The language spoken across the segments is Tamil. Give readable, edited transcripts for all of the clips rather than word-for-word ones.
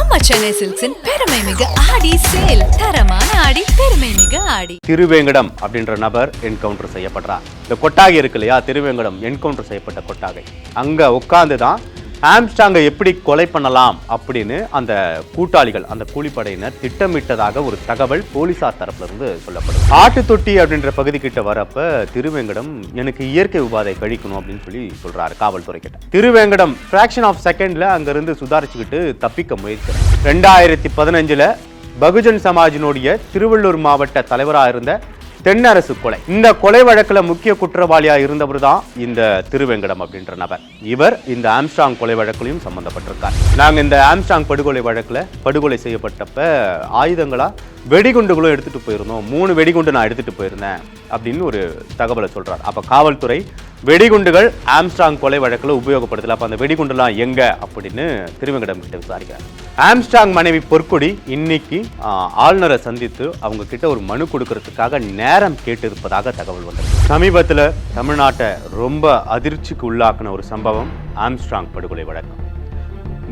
நம்ம சென்னை சில்க்ஸின் பெருமை மிகு ஆடி சேல். தரமான ஆடி, பெருமை மிகு ஆடி. திருவேங்கடம் அப்படின்ற நபர் என்கவுண்டர் செய்யப்படுறார். இந்த கொட்டாகை இருக்கு இல்லையா, திருவேங்கடம் என்கவுண்டர் செய்யப்பட்ட கொட்டாகை. அங்க உட்கார்ந்துதான் ஆம்ஸ்ட்ராங்கை எப்படி கொலை பண்ணலாம் அப்படின்னு அந்த கூட்டாளிகள், அந்த கூலிப்படையினர் திட்டமிட்டதாக ஒரு தகவல் போலீசார் தரப்புல இருந்து சொல்லப்படுது. ஆட்டு தொட்டி அப்படின்ற பகுதி கிட்ட வரப்ப திருவேங்கடம் எனக்கு இயற்கை உபாதை கழிக்கணும் அப்படின்னு சொல்றாரு காவல்துறை கிட்ட. திருவேங்கடம் ஃபிராக்ஷன் ஆஃப் செகண்ட்ல அங்க இருந்து சுதாரிச்சுக்கிட்டு தப்பிக்க முயற்சிக்கிறார். 2015 பகுஜன் சமாஜினுடைய திருவள்ளூர் மாவட்ட தலைவராக இருந்த தென்னரசு கொலை, இந்த கொலை வழக்குல முக்கிய குற்றவாளியா இருந்தவர் தான் இந்த திருவேங்கடம் அப்படின்ற நபர். இவர் இந்த ஆம்ஸ்ட்ராங் கொலை வழக்குலையும் சம்பந்தப்பட்டிருக்கார். நாங்க இந்த ஆம்ஸ்ட்ராங் படுகொலை வழக்குல படுகொலை செய்யப்பட்டப்ப ஆயுதங்களா வெடிகுண்டுகளும் எடுத்துட்டு போயிருந்தோம், 3 வெடிகுண்டு நான் எடுத்துட்டு போயிருந்தேன் அப்படின்னு ஒரு தகவலை சொல்றாரு. அப்ப காவல்துறை வெடிகுண்டுகள் ஆம்ஸ்ட்ராங் கொலை வழக்குல உபயோகப்படுத்தல, அப்ப அந்த வெடிகுண்டுலாம் எங்க அப்படின்னு திருவேங்கடம் கிட்ட விசாரிக்கிறார். ஆம்ஸ்ட்ராங் மனைவி பொற்கொடி இன்னைக்கு ஆளுநரை சந்தித்து அவங்க கிட்ட ஒரு மனு கொடுக்கறதுக்காக நேரம் கேட்டு இருப்பதாக தகவல் வந்தது. சமீபத்தில் தமிழ்நாட்டை ரொம்ப அதிர்ச்சிக்கு உள்ளாக்கின ஒரு சம்பவம் ஆம்ஸ்ட்ராங் படுகொலை வழக்கு.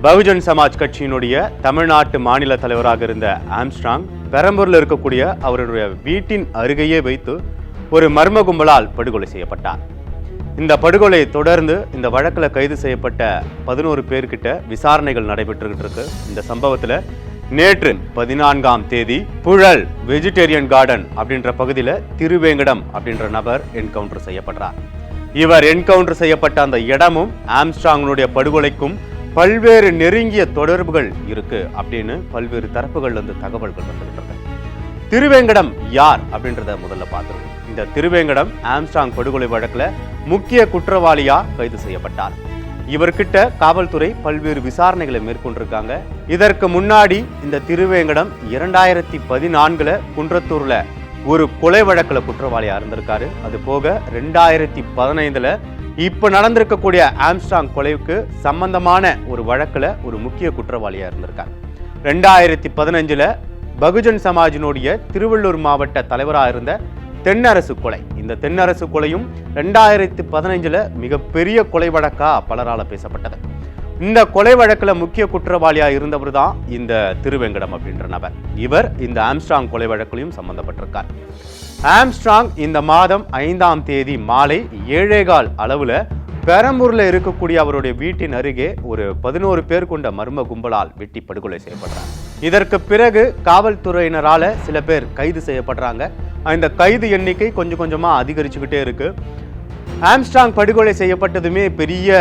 பகுஜன் சமாஜ் கட்சியினுடைய தமிழ்நாட்டு மாநில தலைவராக இருந்த ஆம்ஸ்ட்ராங் பெரம்பூர்ல இருக்கக்கூடிய அவருடைய வீட்டின் அருகேயே வைத்து ஒரு மர்ம கும்பலால் படுகொலை செய்யப்பட்டார். இந்த படுகொலையை தொடர்ந்து இந்த வழக்கில் கைது செய்யப்பட்ட 11 பேர்கிட்ட விசாரணைகள் நடைபெற்றுகிட்டு இருக்கு. இந்த சம்பவத்தில் நேற்று 14ஆம் தேதி புழல் வெஜிடேரியன் கார்டன் அப்படின்ற பகுதியில் திருவேங்கடம் அப்படின்ற நபர் என்கவுண்டர் செய்யப்படுறார். இவர் என்கவுண்டர் செய்யப்பட்ட அந்த இடமும் ஆம்ஸ்ட்ராங்கினுடைய படுகொலைக்கும் பல்வேறு நெருங்கிய தொடர்புகள் இருக்கு அப்படின்னு பல்வேறு தரப்புகள்ல இருந்து தகவல்கள் வந்துகிட்டு இருக்கு. திருவேங்கடம் யார் அப்படின்றத முதல்ல பார்த்துருவோம். இந்த திருவேங்கடம் ஆம்ஸ்ட்ராங் படுகொலை வழக்குல முக்கிய குற்றவாளியா கைது செய்யப்பட்டார். இவர்கிட்ட காவல்துறை பல்வேறு விசாரணைகளை மேற்கொண்டிருக்காங்க. இதற்கு முன்னாடி இந்த திருவேங்கடம் 2014 குன்றத்தூர்ல ஒரு கொலை வழக்குல குற்றவாளியா இருந்திருக்காரு. அது போக 2015 இப்ப நடந்திருக்கக்கூடிய ஆம்ஸ்ட்ராங் கொலைக்கு சம்பந்தமான ஒரு வழக்குல ஒரு முக்கிய குற்றவாளியா இருந்திருக்காரு. 2015 பகுஜன் சமாஜினுடைய திருவள்ளூர் மாவட்ட தலைவராக இருந்த தென்னரசு கொலை, இந்த தென்னரசு கொலையும் 2015 மிகப்பெரிய கொலை வழக்கா பலரால பேசப்பட்டது. இந்த கொலை வழக்குல முக்கிய குற்றவாளியா இருந்தவர் தான் இந்த திருவேங்கடம் அப்படின்ற நபர். இவர் இந்த ஆம்ஸ்ட்ராங் கொலை வழக்குலையும் சம்பந்தப்பட்டிருக்கார். ஆம்ஸ்ட்ராங் இந்த மாதம் 5ஆம் தேதி மாலை 7:15 அளவுல பெரம்பூர்ல இருக்கக்கூடிய அவருடைய வீட்டின் அருகே ஒரு 11 பேர் கொண்ட மர்ம கும்பலால் வெட்டி படுகொலை செய்யப்படுறாங்க. இதற்கு பிறகு காவல்துறையினரால சில பேர் கைது செய்யப்படுறாங்க. இந்த கைது எண்ணிக்கை கொஞ்சம் கொஞ்சமா அதிகரிச்சுக்கிட்டே இருக்கு. ஆம்ஸ்ட்ராங் படுகொலை செய்யப்பட்டதுமே பெரிய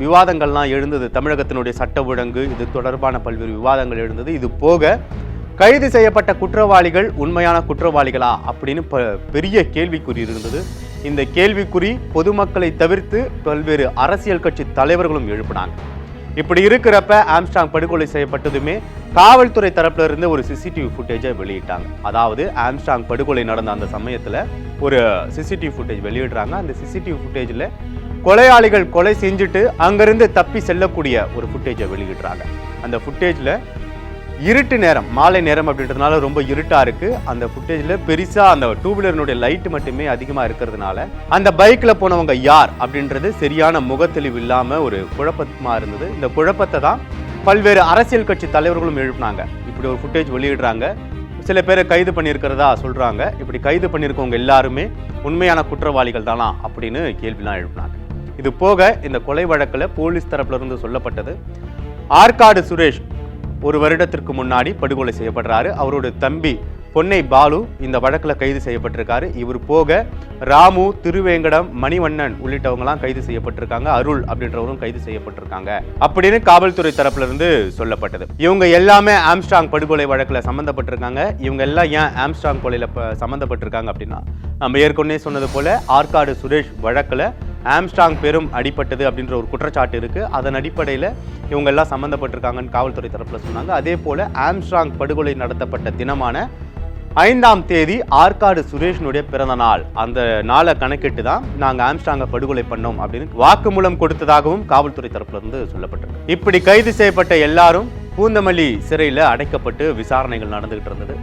விவாதங்கள்லாம் எழுந்தது. தமிழகத்தினுடைய சட்ட ஒழுங்கு இது தொடர்பான பல்வேறு விவாதங்கள் எழுந்தது. இது போக கைது செய்யப்பட்ட குற்றவாளிகள் உண்மையான குற்றவாளிகளா அப்படின்னு பெரிய கேள்விக்குறி இருந்தது. இந்த கேள்விக்குறி பொதுமக்களை தவிர்த்து பல்வேறு அரசியல் கட்சி தலைவர்களும் எழுப்பினாங்க. இப்படி இருக்கிறப்ப ஆம்ஸ்ட்ராங் படுகொலை செய்யப்பட்டதுமே காவல்துறை தரப்புல இருந்து ஒரு சிசிடிவி ஃபுட்டேஜை வெளியிட்டாங்க. அதாவது ஆம்ஸ்ட்ராங் படுகொலை நடந்த அந்த சமயத்துல ஒரு சிசிடிவி ஃபுட்டேஜ் வெளியிடுறாங்க. அந்த சிசிடிவி ஃபுட்டேஜ்ல கொலையாளிகள் கொலை செஞ்சுட்டு அங்கிருந்து தப்பி செல்லக்கூடிய ஒரு ஃபுட்டேஜை வெளியிடுறாங்க. அந்த ஃபுட்டேஜ்ல இருட்டு நேரம், மாலை நேரம் அப்படின்றதுனால ரொம்ப இருட்டா இருக்கு. அந்த ஃபுட்டேஜ்ல பெருசா அந்த 2 வீலருடைய லைட் மட்டுமே அதிகமா இருக்கிறதுனால அந்த பைக்ல போனவங்க யார் அப்படின்றது சரியான முகத்தெளிவு இல்லாம ஒரு குழப்பமா இருந்தது. இந்த குழப்பத்தை தான் பல்வேறு அரசியல் கட்சி தலைவர்களும் எழுப்பினாங்க. இப்படி ஒரு ஃபுட்டேஜ் வெளியிடுறாங்க, சில பேரை கைது பண்ணியிருக்கிறதா சொல்றாங்க. இப்படி கைது பண்ணியிருக்கவங்க எல்லாருமே உண்மையான குற்றவாளிகள் தானா அப்படின்னு கேள்விலாம் எழுப்பினாங்க. இது போக இந்த கொலை வழக்குல போலீஸ் தரப்புல இருந்து சொல்லப்பட்டது, ஆற்காடு சுரேஷ் 1 வருடத்திற்கு முன்னாடி படுகொலை செய்யப்படுறாரு. அவருடைய தம்பி பொன்னை பாலு இந்த வழக்கில் கைது செய்யப்பட்டிருக்காரு. இவர் போக ராமு, திருவேங்கடம், மணிவண்ணன் உள்ளிட்டவங்கலாம் கைது செய்யப்பட்டிருக்காங்க. அருள் அப்படின்றவரும் கைது செய்யப்பட்டிருக்காங்க அப்படின்னு காவல்துறை தரப்புல இருந்து சொல்லப்பட்டது. இவங்க எல்லாமே ஆம்ஸ்ட்ராங் படுகொலை வழக்கில் சம்பந்தப்பட்டிருக்காங்க. இவங்க எல்லாம் ஏன் ஆம்ஸ்ட்ராங் கொலையில சம்பந்தப்பட்டிருக்காங்க அப்படின்னா, நம்ம ஏற்கனவே சொன்னது போல ஆற்காடு சுரேஷ் வழக்கில் ஆம்ஸ்ட்ராங் பெரும் அடிப்பட்டது அப்படின்ற ஒரு குற்றச்சாட்டு இருக்கு. அதன் அடிப்படையில் இவங்க எல்லாம் சம்பந்தப்பட்டிருக்காங்கன்னு காவல்துறை தரப்புல சொன்னாங்க. அதே போல ஆம்ஸ்ட்ராங் படுகொலை நடத்தப்பட்ட தினமான 5ஆம் தேதி ஆற்காடு சுரேஷனுடைய பிறந்த நாள். அந்த நாளை கணக்கிட்டு தான் நாங்கள் ஆம்ஸ்ட்ராங்கை படுகொலை பண்ணோம் அப்படின்னு வாக்குமூலம் கொடுத்ததாகவும் காவல்துறை தரப்புல இருந்து சொல்லப்பட்டிருக்கு. இப்படி கைது செய்யப்பட்ட எல்லாரும் பூந்தமல்லி சிறையில் அடைக்கப்பட்டு விசாரணைகள் நடந்துகிட்டு இருந்தது.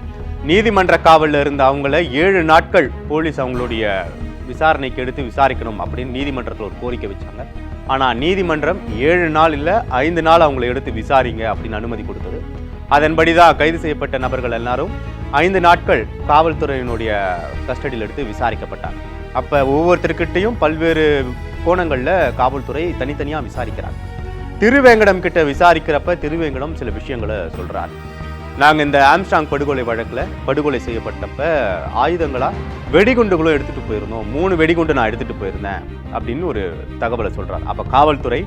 நீதிமன்ற காவலில் இருந்த அவங்கள 7 நாட்கள் போலீஸ் அவங்களுடைய விசாரணைக்கு எடுத்து விசாரிக்கணும் அப்படின்னு நீதிமன்றத்தில் ஒரு கோரிக்கை வச்சாங்க. ஆனால் நீதிமன்றம் 7 நாள் இல்லை 5 நாள் அவங்களை எடுத்து விசாரிங்க அப்படின்னு அனுமதி கொடுத்தது. அதன்படி தான் கைது செய்யப்பட்ட நபர்கள் எல்லாரும் 5 நாட்கள் காவல்துறையினுடைய கஸ்டடியில் எடுத்து விசாரிக்கப்பட்டாங்க. அப்போ ஒவ்வொருத்தருக்கிட்டையும் பல்வேறு கோணங்களில் காவல்துறை தனித்தனியாக விசாரிக்கிறாங்க. திருவேங்கடம் கிட்ட விசாரிக்கிறப்ப திருவேங்கடம் சில விஷயங்களை சொல்கிறார். நாங்கள் இந்த ஆம்ஸ்ட்ராங் படுகொலை வழக்கில் படுகொலை செய்யப்பட்டப்ப ஆயுதங்களாக வெடிகுண்டுகளும் எடுத்துகிட்டு போயிருந்தோம். 3 வெடிகுண்டு நான் எடுத்துகிட்டு போயிருந்தேன் அப்படின்னு ஒரு தகவலை சொல்கிறார். அப்போ காவல்துறை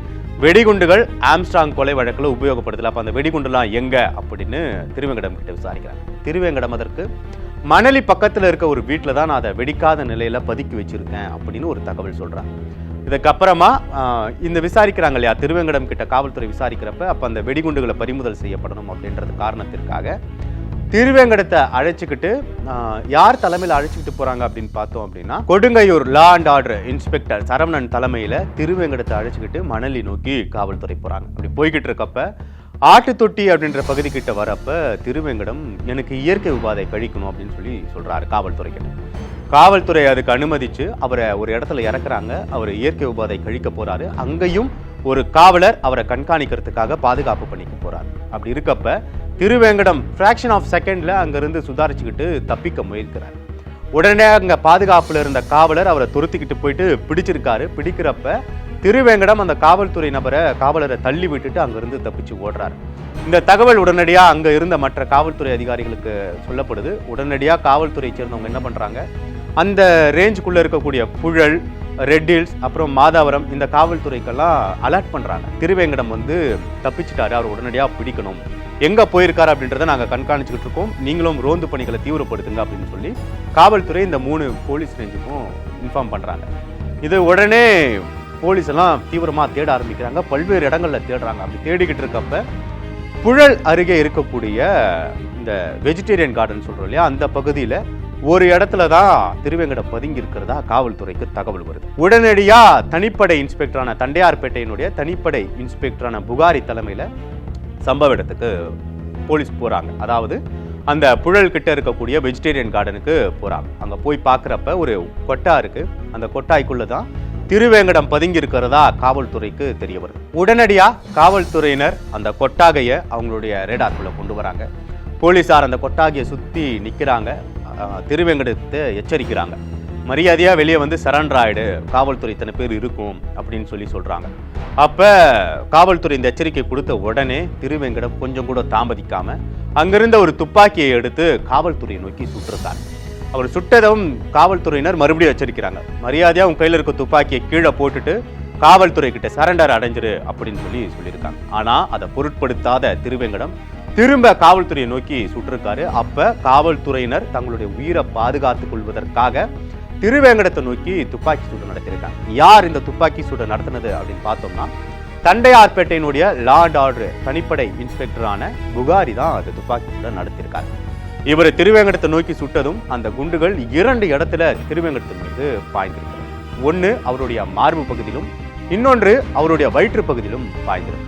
வெடிகுண்டுகள் ஆம்ஸ்ட்ராங் கொலை வழக்கில் உபயோகப்படுத்தல, அப்போ அந்த வெடிகுண்டுலாம் எங்கே அப்படின்னு திருவேங்கடம் கிட்ட விசாரிக்கிறாங்க. திருவேங்கடம் அதற்கு மணலி பக்கத்தில் இருக்க ஒரு வீட்டில் தான் நான் அதை வெடிக்காத நிலையில் பதுக்கி வச்சுருக்கேன் அப்படின்னு ஒரு தகவல் சொல்கிறாங்க. இதுக்கப்புறமா இந்த விசாரிக்கிறாங்க இல்லையா, திருவேங்கடம் கிட்ட காவல்துறை விசாரிக்கிறப்ப அப்போ அந்த வெடிகுண்டுகளை பறிமுதல் செய்யப்படணும் அப்படின்றது காரணத்திற்காக திருவேங்கடத்தை அழைச்சிக்கிட்டு யார் தலைமையில் அழைச்சிக்கிட்டு போகிறாங்க அப்படின்னு பார்த்தோம் அப்படின்னா, Kodungaiyur law and order inspector Saravanan தலைமையில் திருவேங்கடத்தை அழைச்சிக்கிட்டு மணலி நோக்கி காவல்துறை போகிறாங்க. அப்படி போய்கிட்டு இருக்கப்ப ஆட்டுத்தொட்டி அப்படின்ற பகுதி கிட்ட வரப்ப திருவேங்கடம் எனக்கு இயற்கை உபாதை கழிக்கணும் அப்படின்னு சொல்லி சொல்கிறாரு காவல்துறை கிட்ட. காவல்துறை அதுக்கு அனுமதிச்சு அவரை ஒரு இடத்துல இறக்குறாங்க. அவர் இயற்கை உபாதை கழிக்க போறாரு. அங்கேயும் ஒரு காவலர் அவரை கண்காணிக்கிறதுக்காக பாதுகாப்பு பண்ணிக்க போறாரு. அப்படி இருக்கப்ப திருவேங்கடம் ஃபிராக்ஷன் ஆஃப் செகண்ட்ல அங்கிருந்து சுதாரிச்சுக்கிட்டு தப்பிக்க முயற்சிக்கிறார். உடனே அங்க பாதுகாப்புல இருந்த காவலர் அவரை துரத்திக்கிட்டு போயிட்டு பிடிச்சிருக்காரு. பிடிக்கிறப்ப திருவேங்கடம் அந்த காவலரை தள்ளி விட்டுட்டு அங்கிருந்து தப்பிச்சு ஓடுறாரு. இந்த தகவல் உடனடியாக அங்கே இருந்த மற்ற காவல்துறை அதிகாரிகளுக்கு சொல்லப்படுது. உடனடியாக காவல்துறையை சேர்ந்தவங்க என்ன பண்ணுறாங்க, அந்த ரேஞ்சுக்குள்ளே இருக்கக்கூடிய புழல், ரெட் ஹில்ஸ், அப்புறம் மாதாவரம் இந்த காவல்துறைக்கெல்லாம் அலர்ட் பண்ணுறாங்க. திருவேங்கடம் தப்பிச்சிட்டாரு, அவர் உடனடியாக பிடிக்கணும், எங்கே போயிருக்காரு அப்படின்றத நாங்கள் கண்காணிச்சுக்கிட்டு இருக்கோம், நீங்களும் ரோந்து பணிகளை தீவிரப்படுத்துங்க அப்படின்னு சொல்லி காவல்துறை இந்த 3 போலீஸ் ரேஞ்சுக்கும் இன்ஃபார்ம் பண்ணுறாங்க. இது உடனே போலீஸ் எல்லாம் தீவிரமாக தேட ஆரம்பிக்கிறாங்க. பல்வேறு இடங்களில் தேடுறாங்க. அப்படி தேடிக்கிட்டு இருக்கப்ப புழல் அருகே இருக்கக்கூடிய இந்த வெஜிடேரியன் கார்டன் சொல்கிறோம் இல்லையா, அந்த பகுதியில் ஒரு இடத்துல தான் திருவேங்கடம் பதுங்கி இருக்கிறதா காவல்துறைக்கு தகவல் வருது. உடனடியாக தனிப்படை இன்ஸ்பெக்டரான தண்டையார்பேட்டையினுடைய தனிப்படை இன்ஸ்பெக்டரான புகாரி தலைமையில் சம்பவ இடத்துக்கு போலீஸ் போகிறாங்க. அதாவது அந்த புழல் கிட்ட இருக்கக்கூடிய வெஜிடேரியன் கார்டனுக்கு போகிறாங்க. அங்கே போய் பார்க்குறப்ப ஒரு கொட்டா இருக்குது. அந்த கொட்டாய்க்குள்ளே தான் திருவேங்கடம் பதுங்கி இருக்கிறதா காவல்துறைக்கு தெரிய வருது. உடனடியாக காவல்துறையினர் அந்த கொட்டாகையை அவங்களுடைய ரேடார்க்குள்ள கொண்டு வராங்க. போலீஸார் அந்த கொட்டாகையை சுற்றி நிற்கிறாங்க. திருவேங்கடத்தை எச்சரிக்கிறாங்க, மரியாதையாக வெளியே வந்து சரண்டர் ஆயிடு, காவல்துறை இத்தனை பேர் இருக்கும் அப்படின்னு சொல்கிறாங்க. அப்போ காவல்துறை இந்த எச்சரிக்கை கொடுத்த உடனே திருவேங்கடம் கொஞ்சம் கூட தாமதிக்காம அங்கிருந்த ஒரு துப்பாக்கியை எடுத்து காவல்துறையை நோக்கி சுட்டிருக்காங்க. அவர் சுட்டதும் காவல்துறையினர் மறுபடியும் எச்சரிக்கிறாங்க, மரியாதையாக உங்க கையில் இருக்க துப்பாக்கியை கீழே போட்டுட்டு காவல்துறை கிட்ட சரண்டர் அடைஞ்சிரு அப்படின்னு சொல்லியிருக்காங்க. ஆனால் அதை பொருட்படுத்தாத திருவேங்கடம் திரும்ப காவல்துறையை நோக்கி சுட்டிருக்காரு. அப்ப காவல்துறையினர் தங்களுடைய உயிரை பாதுகாத்துக் கொள்வதற்காக திருவேங்கடத்தை நோக்கி துப்பாக்கி சூடு நடத்தியிருக்காங்க. யார் இந்த துப்பாக்கி சூடு நடத்தினது அப்படின்னு பார்த்தோம்னா, தண்டையார்பேட்டையினுடைய லா அண்ட் ஆர்டர் தனிப்படை இன்ஸ்பெக்டரான புகாரி தான் அந்த துப்பாக்கி சூட நடத்தியிருக்காரு. இவர் திருவேங்கடத்தை நோக்கி சுட்டதும் அந்த குண்டுகள் 2 இடத்துல திருவேங்கடத்தின் மீது பாய்ந்திருக்கிறது. ஒன்று அவருடைய மார்பு பகுதியிலும், இன்னொன்று அவருடைய வயிற்று பகுதியிலும் பாய்ந்திருக்கு.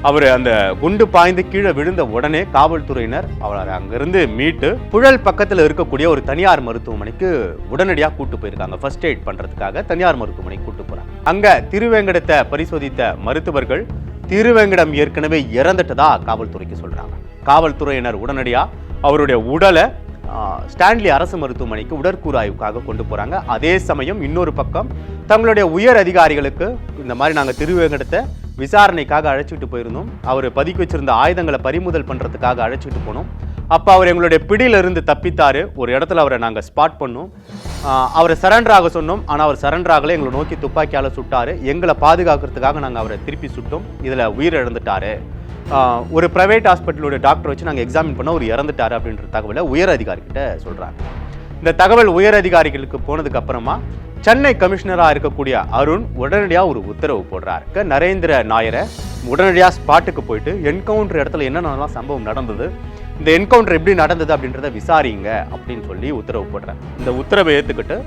அவர் அந்த குண்டு பாய்ந்து கீழே விழுந்த உடனே காவல்துறையினர் அவரை அங்கிருந்து மீட்டு புழல் பக்கத்தில் இருக்கக்கூடிய ஒரு தனியார் மருத்துவமனைக்கு உடனடியாக கூட்டு போயிருக்காங்க. ஃபர்ஸ்ட் எய்ட் பண்றதுக்காக தனியார் மருத்துவமனைக்கு கூட்டு போறாங்க. அங்க திருவேங்கடத்தை பரிசோதித்த மருத்துவர்கள் திருவேங்கடம் ஏற்கனவே இறந்துட்டதா காவல்துறைக்கு சொல்றாங்க. காவல்துறையினர் உடனடியாக அவருடைய உடலை ஸ்டான்லி அரசு மருத்துவமனைக்கு உடற்கூறு ஆய்வுக்காக கொண்டு போறாங்க. அதே சமயம் இன்னொரு பக்கம் தங்களுடைய உயர் அதிகாரிகளுக்கு இந்த மாதிரி நாங்கள் திருவேங்கடத்தை விசாரணைக்காக அழைச்சிட்டு போயிருந்தோம், அவர் பதுக்கி வச்சிருந்த ஆயுதங்களை பறிமுதல் பண்றதுக்காக அழைச்சிட்டு போனோம். அப்போ அவர் எங்களுடைய பிடியிலிருந்து தப்பித்தாரு. ஒரு இடத்துல அவரை நாங்கள் ஸ்பாட் பண்ணோம், அவரை சரண்டர் ஆக சொன்னோம். ஆனால் அவர் சரண்டர் ஆகலை, எங்களை நோக்கி துப்பாக்கியால் சுட்டாரு. எங்களை பாதுகாக்கிறதுக்காக நாங்கள் அவரை திருப்பி சுட்டோம், இதில் உயிர் இழந்துட்டாரு. ஒரு பிரைவேட் ஹாஸ்பிட்டலோட டாக்டர் வச்சு நாங்கள் எக்ஸாமின் பண்ண ஒரு இறந்துட்டாரு அப்படின்ற தகவலை உயர் அதிகாரிகிட்ட சொல்கிறாங்க. இந்த தகவல் உயர் அதிகாரிகளுக்கு போனதுக்கு அப்புறமா சென்னை கமிஷனராக இருக்கக்கூடிய அருண் உடனடியாக ஒரு உத்தரவு போடுறாரு. நரேந்திர நாயரை உடனடியாக ஸ்பாட்டுக்கு போயிட்டு என்கவுண்டர் இடத்துல என்னென்னலாம் சம்பவம் நடந்தது, இந்த என்கவுண்டர் எப்படி நடந்தது அப்படின்றத விசாரிங்க அப்படின்னு சொல்லி உத்தரவு போடுறாரு. இந்த உத்தரவை ஏற்றுக்கிட்டு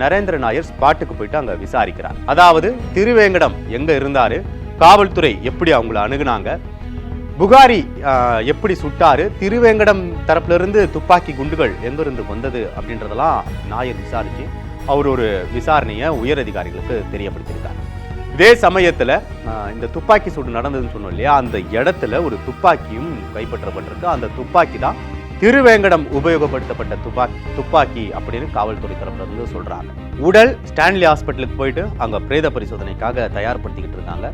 நரேந்திர நாயர் ஸ்பாட்டுக்கு போயிட்டு அங்கே விசாரிக்கிறார். அதாவது திருவேங்கடம் எங்கே இருந்தார், காவல்துறை எப்படி அவங்கள அணுகுனாங்க, புகாரி எப்படி சுட்டாரு, திருவேங்கடம் தரப்புல இருந்து துப்பாக்கி குண்டுகள் எங்கிருந்து வந்தது அப்படின்றதெல்லாம் நாயர் விசாரிச்சு அவர் ஒரு விசாரணையை உயர் அதிகாரிகளுக்கு தெரியப்படுத்தியிருக்கார். இதே சமயத்துல இந்த துப்பாக்கி சூடு நடந்ததுன்னு சொன்னோம் இல்லையா, அந்த இடத்துல ஒரு துப்பாக்கியும் கைப்பற்றப்பட்டிருக்கு. அந்த துப்பாக்கி தான் திருவேங்கடம் உபயோகப்படுத்தப்பட்ட துப்பாக்கி அப்படின்னு காவல்துறை தரப்புல இருந்து சொல்றாங்க. உடல் ஸ்டான்லி ஹாஸ்பிட்டலுக்கு போயிட்டு அங்க பிரேத பரிசோதனைக்காக தயார்படுத்திக்கிட்டு இருக்காங்க.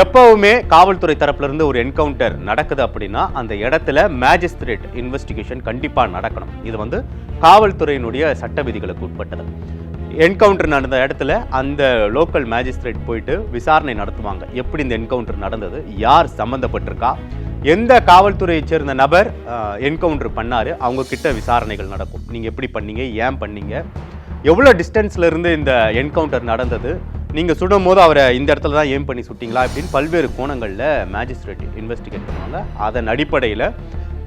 எப்பவுமே காவல்துறை தரப்புல இருந்து ஒரு என்கவுண்டர் நடக்குது அப்படின்னா அந்த இடத்துல மேஜிஸ்ட்ரேட் இன்வெஸ்டிகேஷன் கண்டிப்பா நடக்கணும். இது காவல்துறையினுடைய சட்ட விதிகளுக்கு உட்பட்டது. என்கவுண்டர் நடந்த இடத்துல அந்த லோக்கல் மேஜிஸ்ட்ரேட் போயிட்டு விசாரணை நடத்துவாங்க. எப்படி இந்த என்கவுண்டர் நடந்தது, யார் சம்பந்தப்பட்டிருக்கா, எந்த காவல்துறையை சேர்ந்த நபர் என்கவுண்டர் பண்ணாரு, அவங்க கிட்ட விசாரணைகள் நடக்கும். நீங்க எப்படி பண்ணீங்க, ஏன் பண்ணீங்க, எவ்வளோ டிஸ்டன்ஸ்ல இருந்து இந்த என்கவுண்டர் நடந்தது, நீங்க சுடும் போது அவரை இந்த இடத்துல தான் ஏம் பண்ணி சுட்டிங்களா அப்படின்னு பல்வேறு கோணங்கள்ல மேஜிஸ்ட்ரேட் இன்வெஸ்டிகேட் பண்ணுவாங்க. அதன் அடிப்படையில்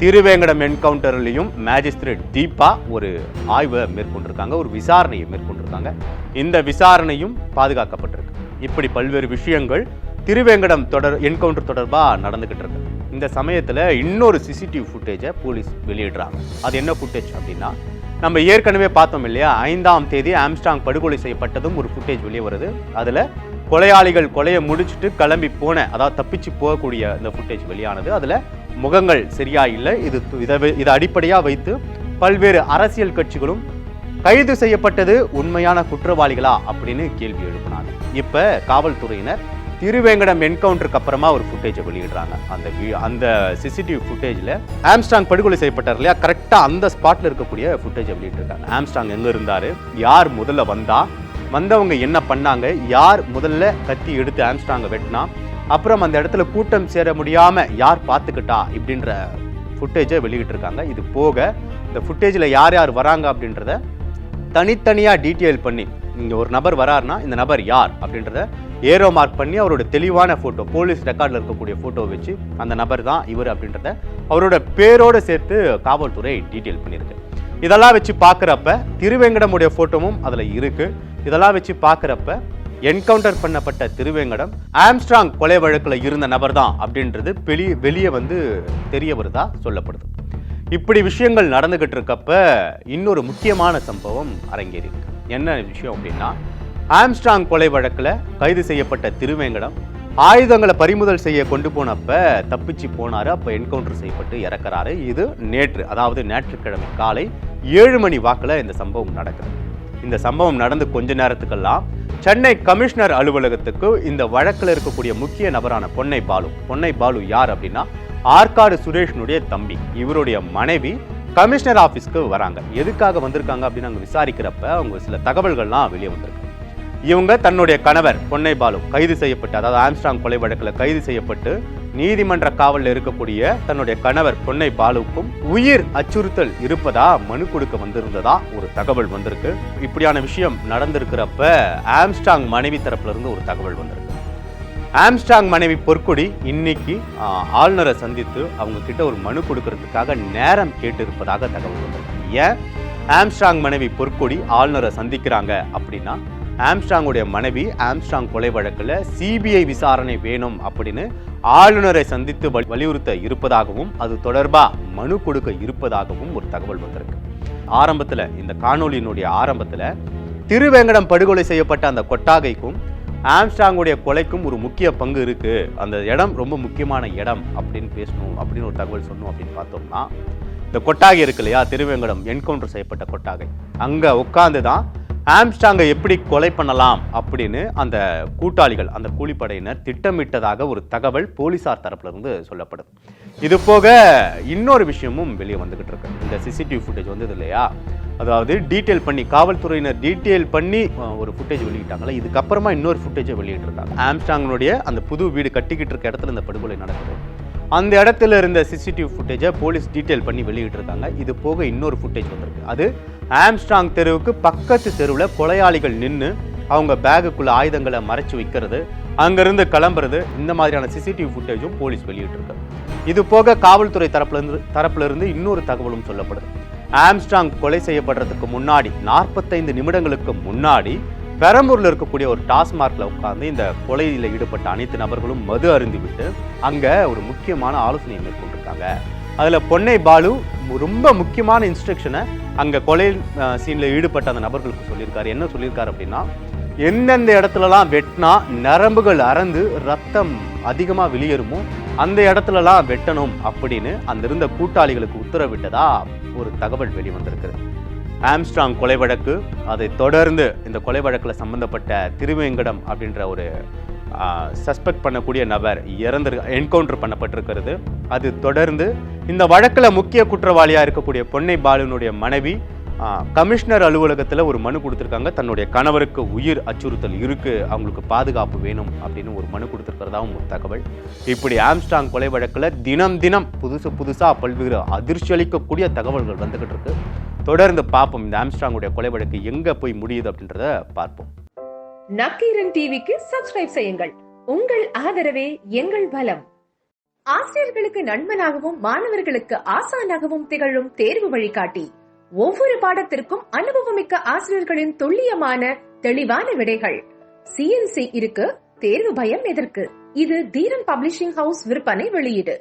திருவேங்கடம் என்கவுண்டர்லையும் மேஜிஸ்ட்ரேட் தீபா ஒரு ஆய்வை மேற்கொண்டிருக்காங்க, ஒரு விசாரணையை மேற்கொண்டிருக்காங்க. இந்த விசாரணையும் பாதுகாக்கப்பட்டிருக்கு. இப்படி பல்வேறு விஷயங்கள் திருவேங்கடம் என்கவுண்டர் தொடர்பாக நடந்துகிட்டு இருக்கு. இந்த சமயத்தில் இன்னொரு சிசிடிவி ஃபுட்டேஜை போலீஸ் வெளியிடுறாங்க. அது என்ன ஃபுட்டேஜ் அப்படின்னா, நம்ம ஏற்கனவே பார்த்தோம் இல்லையா, 5ஆம் தேதி ஆம்ஸ்ட்ராங் படுகொலை செய்யப்பட்டதும் ஒரு ஃபுட்டேஜ் வெளியே வருது. அதில் கொலையாளிகள் கொலையை முடிச்சுட்டு கிளம்பி போன, அதாவது தப்பிச்சு போகக்கூடிய இந்த ஃபுட்டேஜ் வெளியானது. அதில் முகங்கள் சரியா இல்லை. இதை அடிப்படையாக வைத்து பல்வேறு அரசியல் கட்சிகளும் கைது செய்யப்பட்டது உண்மையான குற்றவாளிகளா அப்படின்னு கேள்வி எழுப்பினாங்க. இப்போ காவல்துறையினர் திருவேங்கடம் என்கவுண்டருக்கு அப்புறமா ஒரு ஃபுட்டேஜை வெளியிடுறாங்க. அந்த சிசிடிவி ஃபுட்டேஜில் ஆம்ஸ்ட்ராங் படுகொலை செய்யப்பட்டார் இல்லையா, கரெக்டாக அந்த ஸ்பாட்டில் இருக்கக்கூடிய ஃபுட்டேஜை வெளியிட்டிருக்காங்க. ஆம்ஸ்ட்ராங் எங்கே இருந்தார், யார் முதல்ல வந்தவங்க என்ன பண்ணாங்க, யார் முதல்ல கத்தி எடுத்து ஆம்ஸ்ட்ராங்கை வெட்டினா, அப்புறம் அந்த இடத்துல கூட்டம் சேர முடியாமல் யார் பார்த்துக்கிட்டா இப்படின்ற ஃபுட்டேஜை வெளியிட்டிருக்காங்க. இது போக இந்த ஃபுட்டேஜில் யார் யார் வராங்க அப்படின்றத தனித்தனியாக டீட்டெயில் பண்ணி, இங்கே ஒரு நபர் வராருன்னா இந்த நபர் யார் அப்படின்றத ஏரோ மார்க் பண்ணி அவரோட தெளிவான ஃபோட்டோ, போலீஸ் ரெக்கார்டில் இருக்கக்கூடிய ஃபோட்டோ வச்சு அந்த நபர் தான் இவர் அப்படின்றத அவரோட பேரோடு சேர்த்து காவல்துறை டீட்டெயில் பண்ணியிருக்கு. இதெல்லாம் வச்சு பார்க்குறப்ப திருவேங்கடமுடைய ஃபோட்டோவும் அதில் இருக்குது. இதெல்லாம் வச்சு பார்க்குறப்ப என்கவுண்டர் பண்ணப்பட்ட திருவேங்கடம் ஆம்ஸ்ட்ராங் கொலை வழக்கில் இருந்த நபர் தான் அப்படின்றது வெளியே தெரிய வருதா சொல்லப்படுது. இப்படி விஷயங்கள் நடந்துகிட்டு இருக்கப்ப இன்னொரு முக்கியமான சம்பவம் அரங்கேறி இருக்கு. என்ன விஷயம் அப்படின்னா, ஆம்ஸ்ட்ராங் கொலை வழக்கில் கைது செய்யப்பட்ட திருவேங்கடம் ஆயுதங்களை பறிமுதல் செய்ய கொண்டு போனப்ப தப்பிச்சு போனாரு. அப்போ என்கவுண்டர் செய்யப்பட்டு இறக்குறாரு. இது நேற்று, அதாவது ஞாயிற்றுக்கிழமை காலை 7 மணி வாக்கில் இந்த சம்பவம் நடக்குது. இந்த சம்பவம் நடந்து கொஞ்ச நேரத்துக்கெல்லாம் சென்னை கமிஷனர் அலுவலகத்துக்கு இந்த வழக்கில் இருக்கக்கூடிய முக்கிய நபரான பொன்னை பாலு யார் அப்படின்னா, ஆற்காடு சுரேஷனுடைய தம்பி. இவருடைய மனைவி கமிஷனர் ஆஃபீஸ்க்கு வராங்க. எதுக்காக வந்திருக்காங்க அப்படின்னு அங்கே விசாரிக்கிறப்ப அவங்க சில தகவல்கள்லாம் வெளியே வந்திருக்கு. இவங்க தன்னுடைய கணவர் பொன்னை பாலு கைது செய்யப்பட்டு, அதாவது ஆம்ஸ்ட்ராங் கொலை வழக்கில் கைது செய்யப்பட்டு நீதிமன்ற காவலில் இருக்கக்கூடிய தன்னுடைய கணவர் பொன்னை பாலுவுக்கும் உயிர் அச்சுறுத்தல் இருப்பதா மனு கொடுக்க வந்திருந்ததா ஒரு தகவல் வந்திருக்கு. இப்படியான விஷயம் நடந்திருக்கிறப்ப ஆம்ஸ்ட்ராங் மனைவி தரப்புல இருந்து ஒரு தகவல் வந்திருக்கு. ஆம்ஸ்ட்ராங் மனைவி பொற்கொடி இன்னைக்கு ஆளுநரை சந்தித்து அவங்க கிட்ட ஒரு மனு கொடுக்கறதுக்காக நேரம் கேட்டு இருப்பதாக தகவல் வந்திருக்கு. ஏன் ஆம்ஸ்ட்ராங் மனைவி பொற்கொடி ஆளுநரை சந்திக்கிறாங்க அப்படின்னா, ஆம்ஸ்ட்ராங்குடைய மனைவி ஆம்ஸ்ட்ராங் கொலை வழக்கில் சிபிஐ விசாரணை வேணும் அப்படின்னு ஆளுநரை சந்தித்து வலியுறுத்த இருப்பதாகவும் அது தொடர்பாக மனு கொடுக்க இருப்பதாகவும் ஒரு தகவல் வந்திருக்கு. ஆரம்பத்தில், இந்த காணொலியினுடைய ஆரம்பத்தில் திருவேங்கடம் படுகொலை செய்யப்பட்ட அந்த கொட்டாகைக்கும் ஆம்ஸ்ட்ராங்குடைய கொலைக்கும் ஒரு முக்கிய பங்கு இருக்கு, அந்த இடம் ரொம்ப முக்கியமான இடம் அப்படின்னு பேசணும் அப்படின்னு ஒரு தகவல் சொன்னோம். அப்படின்னு பார்த்தோம்னா, இந்த கொட்டாகை இருக்கு இல்லையா, திருவேங்கடம் என்கவுண்டர் செய்யப்பட்ட கொட்டாகை, அங்கே உட்காந்து தான் ஆம்ஸ்ட்ராங்கை எப்படி கொலை பண்ணலாம் அப்படின்னு அந்த கூட்டாளிகள், அந்த கூலிப்படையினர் திட்டமிட்டதாக ஒரு தகவல் போலீசார் தரப்புல இருந்து சொல்லப்படுது. இது போக இன்னொரு விஷயமும் வெளியே வந்துகிட்டு இருக்கு. இந்த சிசிடிவி ஃபுட்டேஜ் வந்தது இல்லையா, அதாவது டீட்டெயில் பண்ணி காவல்துறையினர் டீட்டெயில் பண்ணி ஒரு ஃபுட்டேஜ் வெளியிட்டாங்களா, இதுக்கப்புறமா இன்னொரு ஃபுட்டேஜை வெளியிட்டிருக்காங்க. ஆம்ஸ்ட்ராங்கனுடைய அந்த புது வீடு கட்டிக்கிட்டு இருக்க இடத்துல இந்த படுகொலை நடக்குது. அந்த இடத்துல இருந்த சிசிடிவி ஃபுட்டேஜை போலீஸ் டீட்டெயில் பண்ணி வெளியிட்டிருக்காங்க. இது போக இன்னொரு ஃபுட்டேஜ் வந்திருக்கு. அது ஆம்ஸ்ட்ராங் தெருவுக்கு பக்கத்து தெருவில் கொலையாளிகள் நின்று அவங்க பேகுக்குள்ள ஆயுதங்களை மறைச்சு வைக்கிறது, அங்கிருந்து கிளம்புறது, இந்த மாதிரியான சிசிடிவி ஃபுட்டேஜும் போலீஸ் வெளியிட்டிருக்கு. இது போக காவல்துறை தரப்புல இருந்து இன்னொரு தகவலும் சொல்லப்படுது. ஆம்ஸ்ட்ராங் கொலை செய்யப்படுறதுக்கு முன்னாடி 45 நிமிடங்களுக்கு முன்னாடி பெரம்பூர்ல இருக்கக்கூடிய ஒரு டாஸ்மார்க்ல உட்கார்ந்து இந்த கொலையில ஈடுபட்ட அனைத்து நபர்களும் மது அருந்திவிட்டு அங்க ஒரு முக்கியமான ஆலோசனையை மேற்கொண்டிருக்காங்க. அதுல பொன்னை பாலு ரொம்ப முக்கியமான இன்ஸ்ட்ரக்ஷனை அங்க கொலை சீன்ல ஈடுபட்ட அந்த நபர்களுக்கு சொல்லியிருக்காரு. என்ன சொல்லியிருக்காரு அப்படின்னா, எந்தெந்த இடத்துலலாம் வெட்டினா நரம்புகள் அறந்து ரத்தம் அதிகமா வெளியேறுமோ அந்த இடத்துலலாம் வெட்டணும் அப்படின்னு அந்த இருந்த கூட்டாளிகளுக்கு உத்தரவிட்டதா ஒரு தகவல் வெளிவந்திருக்குது. ஆம்ஸ்ட்ராங் கொலை வழக்கு, அதை தொடர்ந்து இந்த கொலை வழக்கில் சம்பந்தப்பட்ட திருவேங்கடம் அப்படின்ற ஒரு சஸ்பெக்ட் பண்ணக்கூடிய நபர் என்கவுண்டர் பண்ணப்பட்டிருக்கிறது. அது தொடர்ந்து இந்த வழக்கில் முக்கிய குற்றவாளியாக இருக்கக்கூடிய பொன்னை பாலுனுடைய மனைவி கமிஷனர் அலுவலகத்தில் ஒரு மனு கொடுத்துருக்காங்க. தன்னுடைய கணவருக்கு உயிர் அச்சுறுத்தல் இருக்கு, அவங்களுக்கு பாதுகாப்பு வேணும் அப்படின்னு ஒரு மனு கொடுத்துருக்கிறதாவும் ஒரு தகவல். இப்படி ஆம்ஸ்ட்ராங் கொலை வழக்கில் தினம் தினம் புதுசாக பல்வேறு அதிர்ச்சி அளிக்கக்கூடிய தகவல்கள் வந்துகிட்டு இருக்கு. தொடர்ந்து பார்ப்போம் இந்த ஆம்ஸ்ட்ராங்குடைய கொலை வழக்கு எங்க போய் முடியுது அப்படின்றத பார்ப்போம். நக்கீரன் டிவிக்கு சப்ஸ்கிரைப் செய்யுங்கள். உங்கள் ஆதரவே எங்கள் பலம். ஆசிரியர்களுக்கு நண்பனாகவும் மாணவர்களுக்கு ஆசானாகவும் திகழும் தேர்வு வழிகாட்டி. ஒவ்வொரு பாடத்திற்கும் அனுபவமிக்க ஆசிரியர்களின் துல்லியமான தெளிவான விடைகள். CNC இருக்கு, தேர்வு பயம் எதற்கு? இது தீரன் பப்ளிஷிங் ஹவுஸ் விற்பனை வெளியீடு.